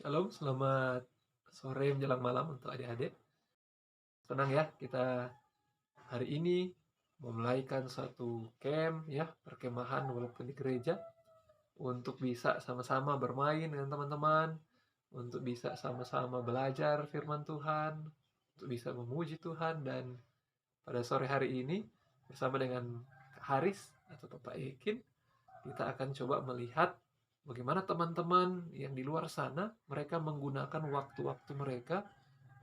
Shalom, selamat sore menjelang malam untuk adik-adik. Senang ya kita hari ini memulaikan satu camp ya, perkemahan walaupun di gereja untuk bisa sama-sama bermain dengan teman-teman, untuk bisa sama-sama belajar firman Tuhan, untuk bisa memuji Tuhan. Dan pada sore hari ini bersama dengan Kak Haris atau Bapak Ekin, kita akan coba melihat bagaimana teman-teman yang di luar sana mereka menggunakan waktu-waktu mereka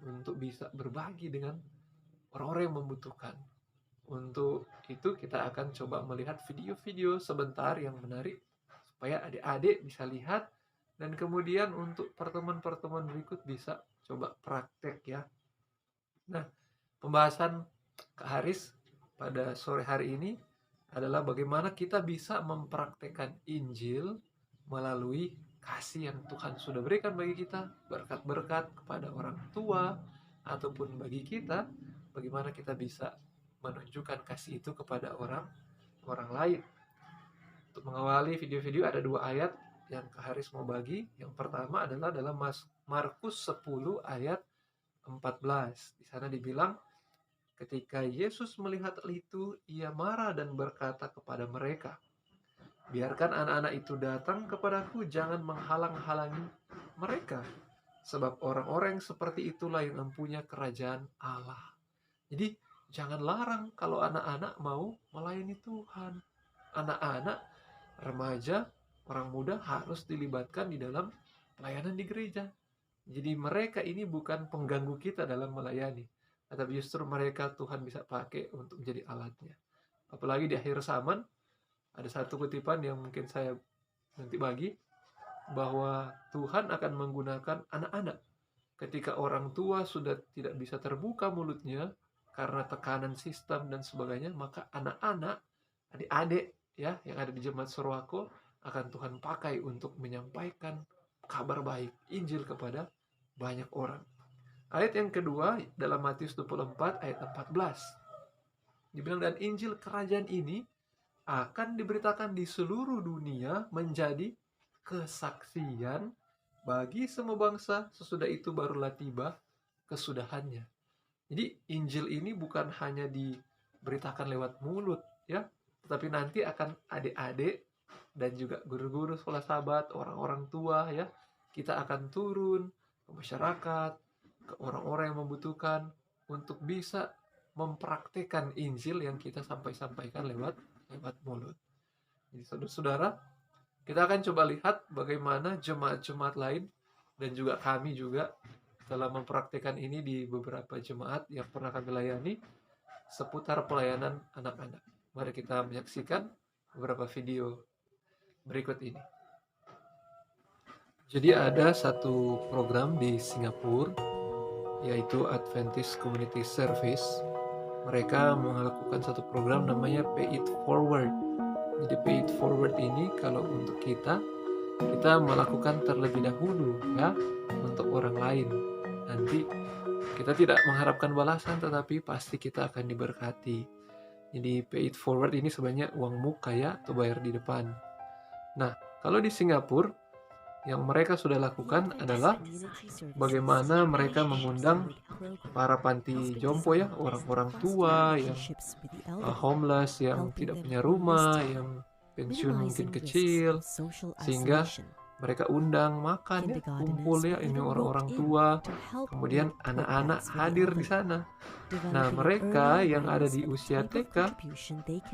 untuk bisa berbagi dengan orang-orang yang membutuhkan. Untuk itu kita akan coba melihat video-video sebentar yang menarik supaya adik-adik bisa lihat, dan kemudian untuk pertemuan-pertemuan berikut bisa coba praktek ya. Nah, pembahasan Kak Haris pada sore hari ini adalah bagaimana kita bisa mempraktekkan Injil melalui kasih yang Tuhan sudah berikan bagi kita, berkat-berkat kepada orang tua, ataupun bagi kita, bagaimana kita bisa menunjukkan kasih itu kepada orang lain. Untuk mengawali video-video ada 2 ayat yang Kak Haris mau bagi. Yang pertama adalah dalam Markus 10 ayat 14. Di sana dibilang, ketika Yesus melihat hal itu, ia marah dan berkata kepada mereka, "Biarkan anak-anak itu datang kepadaku, jangan menghalang-halangi mereka, sebab orang-orang seperti itulah yang mempunyai kerajaan Allah." Jadi, jangan larang kalau anak-anak mau melayani Tuhan. Anak-anak, remaja, orang muda harus dilibatkan di dalam pelayanan di gereja. Jadi mereka ini bukan pengganggu kita dalam melayani, tetapi justru mereka Tuhan bisa pakai untuk menjadi alatnya. Apalagi di akhir zaman, ada satu kutipan yang mungkin saya nanti bagi, bahwa Tuhan akan menggunakan anak-anak. Ketika orang tua sudah tidak bisa terbuka mulutnya karena tekanan sistem dan sebagainya, maka anak-anak, adik-adik ya yang ada di jemaat Surwako akan Tuhan pakai untuk menyampaikan kabar baik Injil kepada banyak orang. Ayat yang kedua dalam Matius 24 ayat 14. Dibilang, dan Injil kerajaan ini akan diberitakan di seluruh dunia menjadi kesaksian bagi semua bangsa, sesudah itu barulah tiba kesudahannya. Jadi Injil ini bukan hanya diberitakan lewat mulut ya, tetapi nanti akan adik-adik dan juga guru-guru sekolah sahabat, orang-orang tua ya, kita akan turun ke masyarakat, ke orang-orang yang membutuhkan untuk bisa mempraktikkan Injil yang kita sampaikan lewat mulut. Jadi saudara-saudara, kita akan coba lihat bagaimana jemaat-jemaat lain dan juga kami juga telah mempraktikkan ini di beberapa jemaat yang pernah kami layani seputar pelayanan anak-anak. Mari kita menyaksikan beberapa video berikut ini. Jadi ada satu program di Singapura, yaitu Adventist Community Service. Mereka melakukan satu program namanya Pay It Forward. Jadi Pay It Forward ini kalau untuk kita melakukan terlebih dahulu ya untuk orang lain. Nanti kita tidak mengharapkan balasan, tetapi pasti kita akan diberkati. Jadi Pay It Forward ini sebenarnya uang muka ya, atau bayar di depan. Nah, kalau di Singapura yang mereka sudah lakukan adalah bagaimana mereka mengundang para panti jompo ya, orang-orang tua yang homeless, yang tidak punya rumah, yang pensiun mungkin kecil, sehingga mereka undang makan ya, kumpul ya, ini orang-orang tua, kemudian anak-anak hadir di sana. Nah, mereka yang ada di usia TK,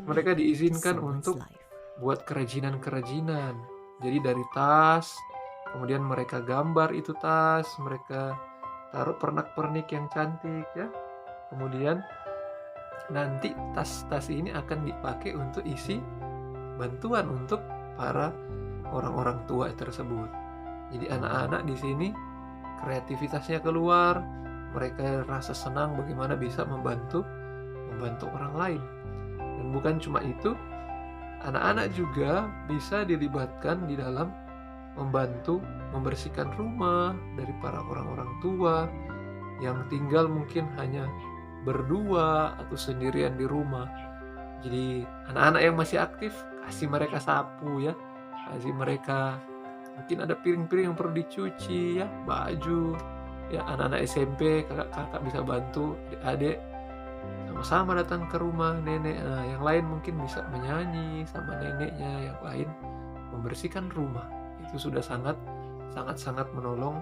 mereka diizinkan untuk buat kerajinan-kerajinan. Jadi dari tas, kemudian mereka gambar itu tas, mereka taruh pernak-pernik yang cantik ya. Kemudian nanti tas-tas ini akan dipakai untuk isi bantuan untuk para orang-orang tua tersebut. Jadi anak-anak di sini kreativitasnya keluar, mereka rasa senang bagaimana bisa membantu orang lain. Dan bukan cuma itu, anak-anak juga bisa dilibatkan di dalam membantu membersihkan rumah dari para orang-orang tua yang tinggal mungkin hanya berdua atau sendirian di rumah. Jadi anak-anak yang masih aktif, kasih mereka sapu ya, kasih mereka mungkin ada piring-piring yang perlu dicuci ya, baju, ya anak-anak SMP, kakak-kakak bisa bantu adik-adik sama-sama datang ke rumah nenek. Nah, yang lain mungkin bisa menyanyi sama neneknya, yang lain membersihkan rumah. Itu sudah sangat menolong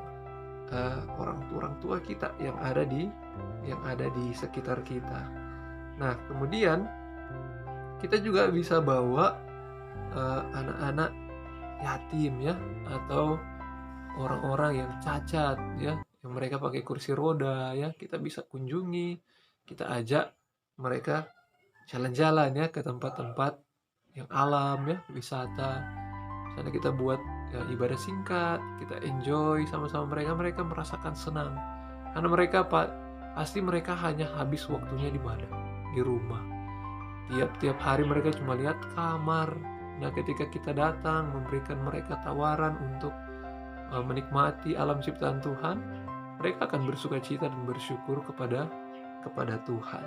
orang tua kita yang ada di sekitar kita. Nah, kemudian kita juga bisa bawa anak-anak yatim ya, atau orang-orang yang cacat ya, yang mereka pakai kursi roda ya, kita bisa kunjungi, kita ajak mereka jalan-jalan ya ke tempat-tempat yang alam ya, wisata. Misalnya kita buat ya, ibadah singkat, kita enjoy sama-sama mereka, mereka merasakan senang. Karena pasti mereka hanya habis waktunya di mana? Di rumah. Tiap hari mereka cuma lihat kamar. Nah, ketika kita datang memberikan mereka tawaran untuk menikmati alam ciptaan Tuhan, mereka akan bersukacita dan bersyukur kepada Tuhan.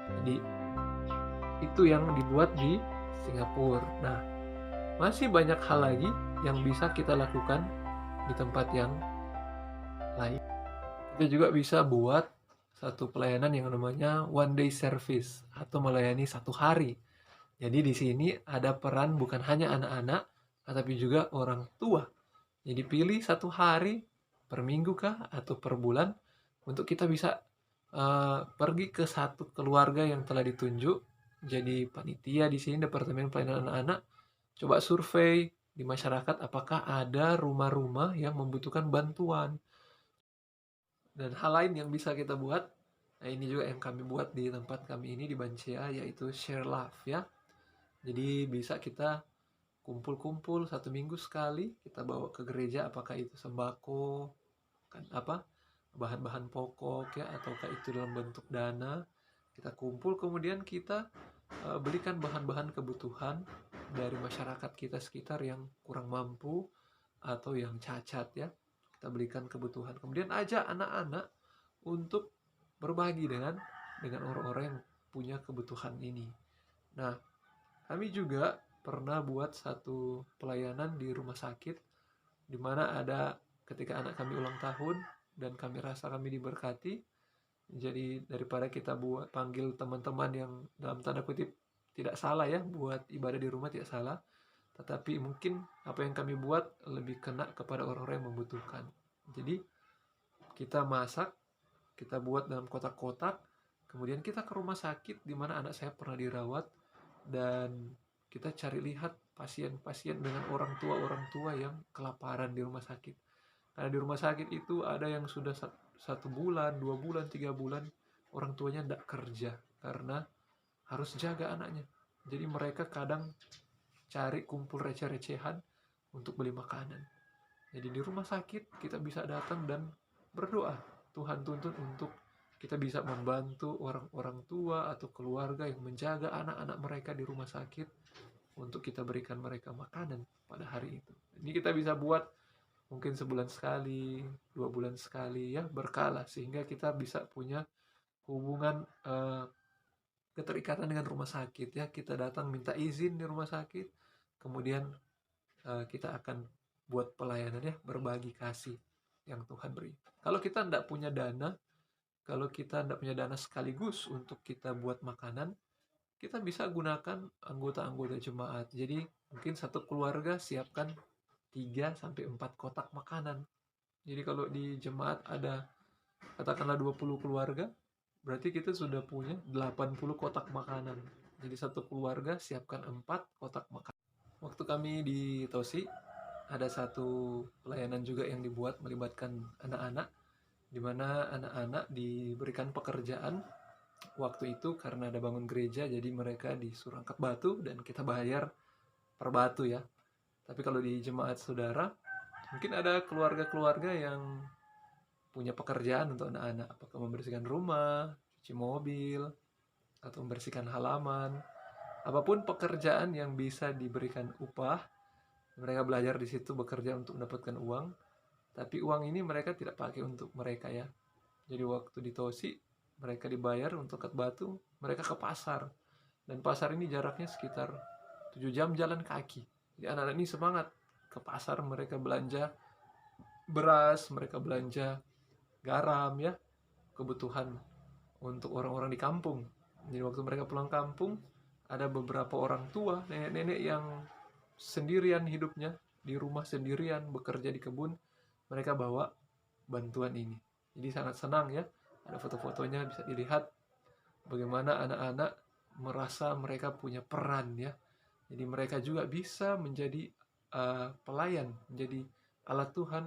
Jadi itu yang dibuat di Singapura. Nah, masih banyak hal lagi yang bisa kita lakukan di tempat yang lain. Kita juga bisa buat satu pelayanan yang namanya one day service atau melayani satu hari. Jadi di sini ada peran bukan hanya anak-anak, tetapi juga orang tua. Jadi pilih satu hari per minggu kah atau per bulan untuk kita bisa pergi ke satu keluarga yang telah ditunjuk. Jadi panitia di sini Departemen Pelayanan Anak-anak coba survei di masyarakat apakah ada rumah-rumah yang membutuhkan bantuan. Dan hal lain yang bisa kita buat, nah ini juga yang kami buat di tempat kami ini di Bancia, yaitu share love ya. Jadi bisa kita kumpul-kumpul 1 minggu sekali, kita bawa ke gereja, apakah itu sembako, kan bahan-bahan pokok ya, ataukah itu dalam bentuk dana. Kita kumpul, kemudian kita belikan bahan-bahan kebutuhan dari masyarakat kita sekitar yang kurang mampu atau yang cacat ya. Kita belikan kebutuhan. Kemudian ajak anak-anak untuk berbagi dengan orang-orang yang punya kebutuhan ini. Nah, kami juga pernah buat satu pelayanan di rumah sakit, di mana ada ketika anak kami ulang tahun dan kami rasa kami diberkati. Jadi daripada kita panggil teman-teman yang dalam tanda kutip tidak salah ya, buat ibadah di rumah tidak salah, tetapi mungkin apa yang kami buat lebih kena kepada orang-orang yang membutuhkan. Jadi kita masak, kita buat dalam kotak-kotak, kemudian kita ke rumah sakit di mana anak saya pernah dirawat, dan kita cari lihat pasien-pasien dengan orang tua yang kelaparan di rumah sakit. Karena di rumah sakit itu ada yang sudah 1 bulan, 2 bulan, 3 bulan orang tuanya tidak kerja karena harus jaga anaknya. Jadi mereka kadang cari kumpul receh-recehan untuk beli makanan. Jadi di rumah sakit kita bisa datang dan berdoa. Tuhan tuntun untuk kita bisa membantu orang-orang tua atau keluarga yang menjaga anak-anak mereka di rumah sakit untuk kita berikan mereka makanan pada hari itu. Ini kita bisa buat mungkin sebulan sekali, 2 bulan sekali ya, berkala, sehingga kita bisa punya hubungan keterikatan dengan rumah sakit ya. Kita datang minta izin di rumah sakit, kemudian kita akan buat pelayanan ya, berbagi kasih yang Tuhan beri. Kalau kita tidak punya dana, sekaligus untuk kita buat makanan, kita bisa gunakan anggota-anggota jemaat. Jadi mungkin satu keluarga siapkan 3-4 kotak makanan. Jadi kalau di jemaat ada katakanlah 20 keluarga, berarti kita sudah punya 80 kotak makanan. Jadi satu keluarga siapkan 4 kotak makanan. Waktu kami di Tosi, ada satu pelayanan juga yang dibuat melibatkan anak-anak, di mana anak-anak diberikan pekerjaan waktu itu karena ada bangun gereja, jadi mereka disuruh angkat batu dan kita bayar per batu ya. Tapi kalau di jemaat saudara, mungkin ada keluarga-keluarga yang punya pekerjaan untuk anak-anak, apakah membersihkan rumah, cuci mobil, atau membersihkan halaman. Apapun pekerjaan yang bisa diberikan upah, mereka belajar di situ bekerja untuk mendapatkan uang. Tapi uang ini mereka tidak pakai untuk mereka ya. Jadi waktu di Tosi, mereka dibayar untuk angkat batu, mereka ke pasar. Dan pasar ini jaraknya sekitar 7 jam jalan kaki. Jadi anak-anak ini semangat ke pasar, mereka belanja beras, mereka belanja garam ya, kebutuhan untuk orang-orang di kampung. Jadi waktu mereka pulang kampung, ada beberapa orang tua, nenek-nenek yang sendirian hidupnya, di rumah sendirian, bekerja di kebun, mereka bawa bantuan ini. Jadi sangat senang ya, ada foto-fotonya bisa dilihat bagaimana anak-anak merasa mereka punya peran ya. Jadi mereka juga bisa menjadi pelayan, menjadi alat Tuhan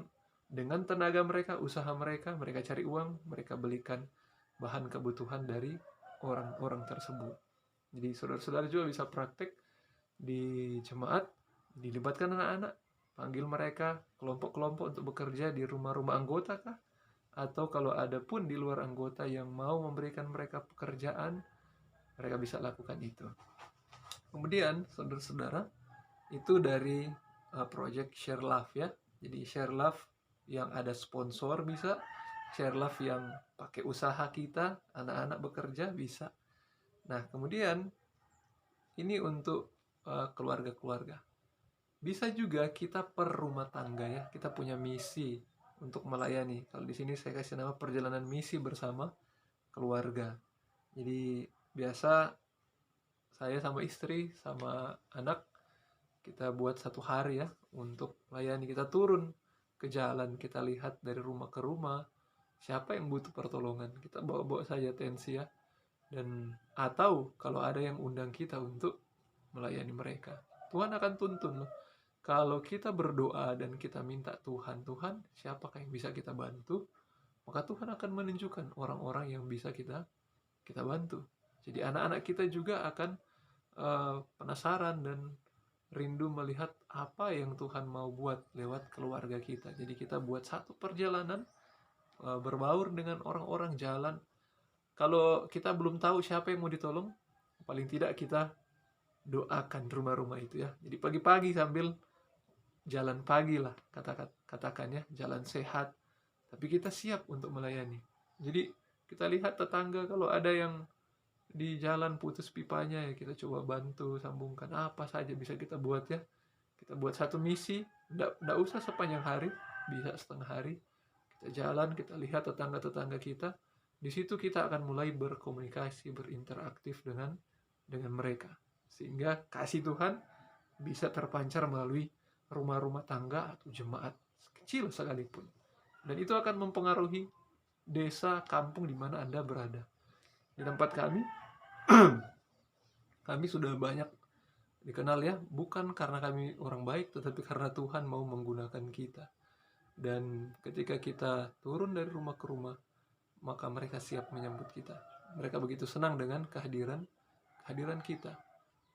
dengan tenaga mereka, usaha mereka, mereka cari uang, mereka belikan bahan kebutuhan dari orang-orang tersebut. Jadi saudara-saudara juga bisa praktek di jemaat, dilibatkan anak-anak, panggil mereka kelompok-kelompok untuk bekerja di rumah-rumah anggota kah? Atau kalau ada pun di luar anggota yang mau memberikan mereka pekerjaan, mereka bisa lakukan itu. Kemudian saudara-saudara, itu dari project Share Love ya. Jadi Share Love yang ada sponsor bisa, Share Love yang pakai usaha kita, anak-anak bekerja bisa. Nah, kemudian ini untuk keluarga-keluarga. Bisa juga kita per rumah tangga ya, kita punya misi untuk melayani. Kalau di sini saya kasih nama perjalanan misi bersama keluarga. Jadi biasa saya sama istri sama anak kita buat satu hari ya untuk melayani. Kita turun ke jalan, kita lihat dari rumah ke rumah siapa yang butuh pertolongan, kita bawa-bawa saja tensi ya. Dan atau kalau ada yang undang kita untuk melayani mereka, Tuhan akan tuntun loh. Kalau kita berdoa dan kita minta Tuhan, Tuhan siapakah yang bisa kita bantu, maka Tuhan akan menunjukkan orang-orang yang bisa kita bantu. Jadi anak-anak kita juga akan penasaran dan rindu melihat apa yang Tuhan mau buat lewat keluarga kita. Jadi kita buat satu perjalanan berbaur dengan orang-orang jalan. Kalau kita belum tahu siapa yang mau ditolong, paling tidak kita doakan rumah-rumah itu ya. Jadi pagi-pagi sambil jalan pagi lah, katakan ya, jalan sehat. Tapi kita siap untuk melayani. Jadi kita lihat tetangga kalau ada yang di jalan putus pipanya ya kita coba bantu sambungkan, apa saja bisa kita buat ya. Kita buat satu misi, enggak usah sepanjang hari, bisa setengah hari. Kita jalan, kita lihat tetangga-tetangga kita. Di situ kita akan mulai berkomunikasi, berinteraktif dengan mereka. Sehingga kasih Tuhan bisa terpancar melalui rumah-rumah tangga atau jemaat kecil sekalipun. Dan itu akan mempengaruhi desa, kampung di mana Anda berada. Di tempat kami, kami sudah banyak dikenal ya, bukan karena kami orang baik, tetapi karena Tuhan mau menggunakan kita. Dan ketika kita turun dari rumah ke rumah, maka mereka siap menyambut kita. Mereka begitu senang dengan kehadiran kita.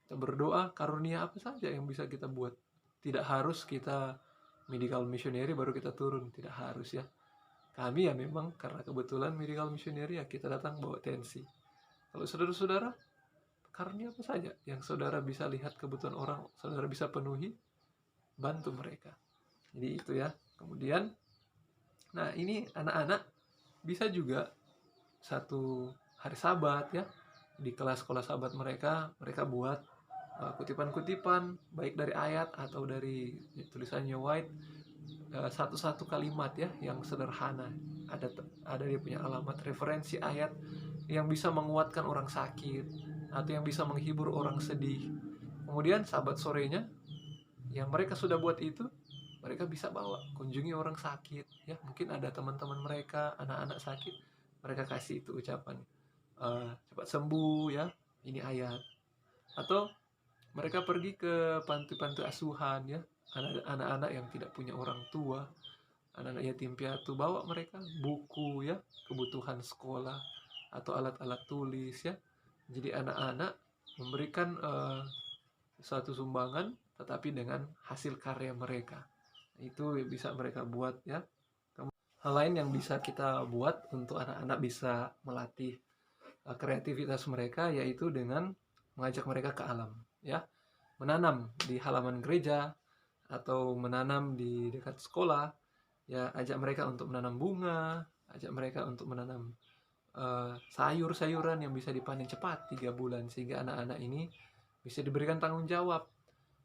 Kita berdoa, karunia apa saja yang bisa kita buat. Tidak harus kita medical missionary baru kita turun, tidak harus ya. Kami ya memang karena kebetulan medical missionary ya kita datang bawa tensi. Kalau saudara-saudara, karunia apa saja yang saudara bisa lihat kebutuhan orang, saudara bisa penuhi, bantu mereka. Jadi itu ya. Kemudian, nah ini anak-anak bisa juga satu hari Sabat ya, di kelas sekolah Sabat mereka buat kutipan-kutipan baik dari ayat atau dari tulisannya White, satu-satu kalimat ya yang sederhana, ada dia punya alamat referensi ayat yang bisa menguatkan orang sakit atau yang bisa menghibur orang sedih. Kemudian Sabat sorenya yang mereka sudah buat itu, mereka bisa bawa kunjungi orang sakit ya, mungkin ada teman-teman mereka anak-anak sakit, mereka kasih itu ucapan cepat sembuh ya, ini ayat. Atau mereka pergi ke panti-panti asuhan ya, anak-anak yang tidak punya orang tua, anak-anak yatim piatu, bawa mereka buku ya, kebutuhan sekolah atau alat-alat tulis ya. Jadi anak-anak memberikan suatu sumbangan tetapi dengan hasil karya mereka. Itu bisa mereka buat ya. Hal lain yang bisa kita buat untuk anak-anak bisa melatih kreativitas mereka yaitu dengan mengajak mereka ke alam ya. Menanam di halaman gereja atau menanam di dekat sekolah ya, ajak mereka untuk menanam bunga, ajak mereka untuk menanam sayur-sayuran yang bisa dipanen cepat 3 bulan, sehingga anak-anak ini bisa diberikan tanggung jawab.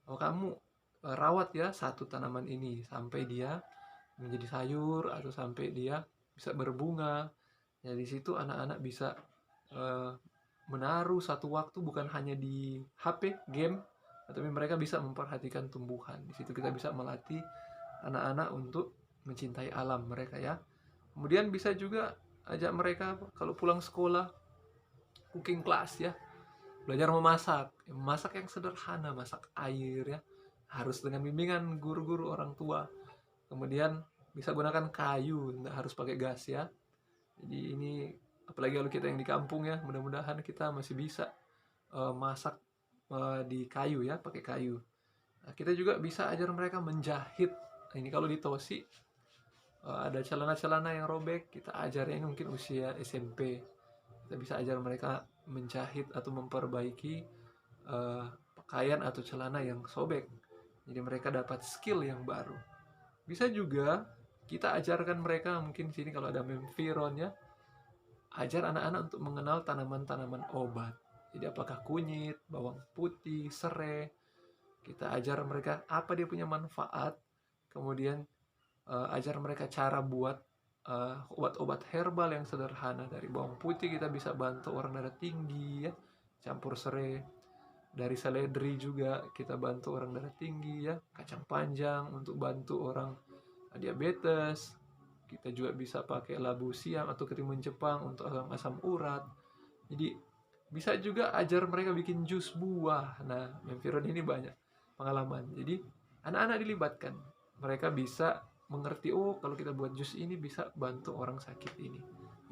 Oh, kamu rawat ya satu tanaman ini sampai dia menjadi sayur atau sampai dia bisa berbunga. Ya di situ anak-anak bisa eh, menaruh satu waktu bukan hanya di HP, game, tapi mereka bisa memperhatikan tumbuhan. Di situ kita bisa melatih anak-anak untuk mencintai alam mereka ya. Kemudian bisa juga ajak mereka kalau pulang sekolah cooking class ya, belajar memasak. Memasak yang sederhana, masak air ya. Harus dengan bimbingan guru-guru orang tua. Kemudian bisa gunakan kayu, nggak harus pakai gas ya. Jadi ini apalagi kalau kita yang di kampung ya, mudah-mudahan kita masih bisa masak di kayu ya, pakai kayu. Nah, kita juga bisa ajar mereka menjahit. Nah, ini kalau di Tosi ada celana-celana yang robek, kita ajarnya ini mungkin usia SMP. Kita bisa ajar mereka menjahit atau memperbaiki pakaian atau celana yang sobek. Jadi mereka dapat skill yang baru. Bisa juga kita ajarkan mereka mungkin sini kalau ada Memfiron ya, ajar anak-anak untuk mengenal tanaman-tanaman obat. Jadi apakah kunyit, bawang putih, serai. Kita ajar mereka apa dia punya manfaat. Kemudian ajar mereka cara buat obat-obat herbal yang sederhana. Dari bawang putih kita bisa bantu orang darah tinggi ya, campur serai. Dari seledri juga kita bantu orang darah tinggi ya, kacang panjang untuk bantu orang diabetes. Kita juga bisa pakai labu siam atau ketimun Jepang untuk asam urat. Jadi bisa juga ajar mereka bikin jus buah. Nah, Memfiron ini banyak pengalaman. Jadi anak-anak dilibatkan. Mereka bisa mengerti, oh kalau kita buat jus ini bisa bantu orang sakit ini.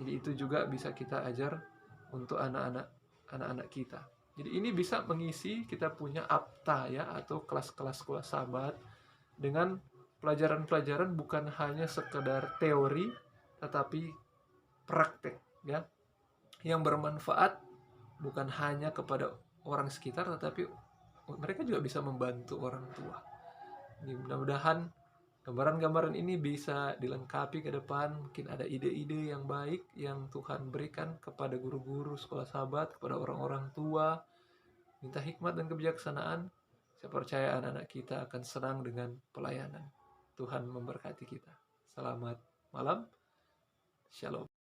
Jadi itu juga bisa kita ajar untuk anak-anak kita. Jadi ini bisa mengisi kita punya APTA ya, atau kelas-kelas sekolah sahabat dengan pelajaran-pelajaran bukan hanya sekedar teori tetapi praktek ya, yang bermanfaat bukan hanya kepada orang sekitar tetapi mereka juga bisa membantu orang tua. Jadi mudah-mudahan gambaran-gambaran ini bisa dilengkapi ke depan. Mungkin ada ide-ide yang baik yang Tuhan berikan kepada guru-guru sekolah sahabat, kepada orang-orang tua. Minta hikmat dan kebijaksanaan. Saya percaya anak-anak kita akan senang dengan pelayanan. Tuhan memberkati kita. Selamat malam. Shalom.